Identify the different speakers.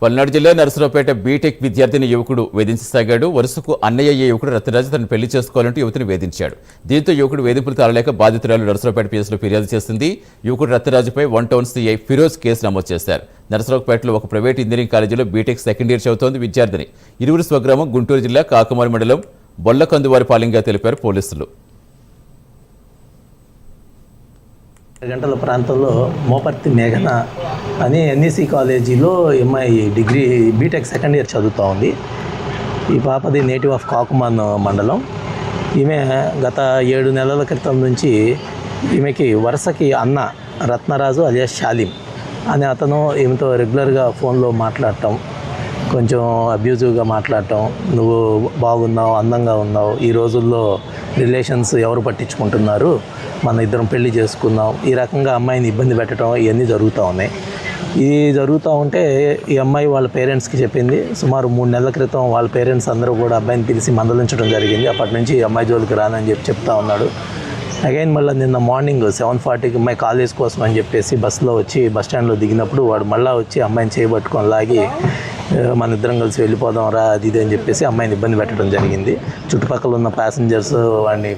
Speaker 1: పల్నాడు జిల్లా నరసరావుపేట బీటెక్ విద్యార్థిని యువకుడు వేధించసాగాడు. వరుసకు అన్నయ్య అయ్యే యువకుడు రత్నరాజు తనను పెళ్లి చేసుకోవాలంటూ యువతిని వేధించాడు. దీంతో యువకుడు వేధింపులు తాళలేక బాధితురాలు నరసరావుపేట పిఎస్లో ఫిర్యాదు చేసింది. యువకుడు రత్నరాజుపై 1 టౌన్ సిఐ ఫిరోజ్ కేసు నమోదు చేశారు. నరసరావుపేటలో ఒక ప్రైవేట్ ఇంజనీరింగ్ కాలేజీలో బీటెక్ సెకండ్ ఇయర్ చదువుతోంది విద్యార్థిని. ఇరువురు స్వగ్రామం గుంటూరు జిల్లా కాకమారి మండలం బొల్లకందువారిపాలెంగా తెలిపారు పోలీసులు.
Speaker 2: గంటల ప్రాంతంలో మోపర్తి మేఘన అని ఎన్ఈసి కాలేజీలో MI degree BTech second year చదువుతూ ఉంది. ఈ పాపది నేటివ్ ఆఫ్ కాకుమాన్ మండలం. ఈమె గత 7 నెలల క్రితం నుంచి ఈమెకి వరుసకి అన్న రత్నరాజు అలియాస్ షాలిం అనే అతను ఈమెతో రెగ్యులర్గా ఫోన్లో మాట్లాడటం, కొంచెం అబ్యూజివ్గా మాట్లాడటం, నువ్వు బాగున్నావు, అందంగా ఉన్నావు, ఈ రోజుల్లో రిలేషన్స్ ఎవరు పట్టించుకుంటున్నారు, మన ఇద్దరం పెళ్లి చేసుకున్నాం, ఈ రకంగా అమ్మాయిని ఇబ్బంది పెట్టడం ఇవన్నీ జరుగుతూ ఉన్నాయి. ఇది జరుగుతూ ఉంటే ఈ అమ్మాయి వాళ్ళ పేరెంట్స్కి చెప్పింది. సుమారు 3 నెలల క్రితం వాళ్ళ పేరెంట్స్ అందరూ కూడా అబ్బాయిని పిలిచి మందలించడం జరిగింది. అప్పటి నుంచి ఈ అమ్మాయి జోలికి రానని చెప్తా ఉన్నాడు. అగైన్ మళ్ళీ నిన్న మార్నింగ్ 7:40కి అమ్మాయి కాలేజ్ కోసం అని చెప్పేసి బస్సులో వచ్చి బస్ స్టాండ్లో దిగినప్పుడు వాడు మళ్ళీ వచ్చి అమ్మాయిని చేయబట్టుకొని లాగి మన ఇద్దరం కలిసి వెళ్ళిపోదాం రా అది ఇది అని చెప్పేసి అమ్మాయిని ఇబ్బంది పెట్టడం జరిగింది. చుట్టుపక్కల ఉన్న ప్యాసింజర్స్ వాడిని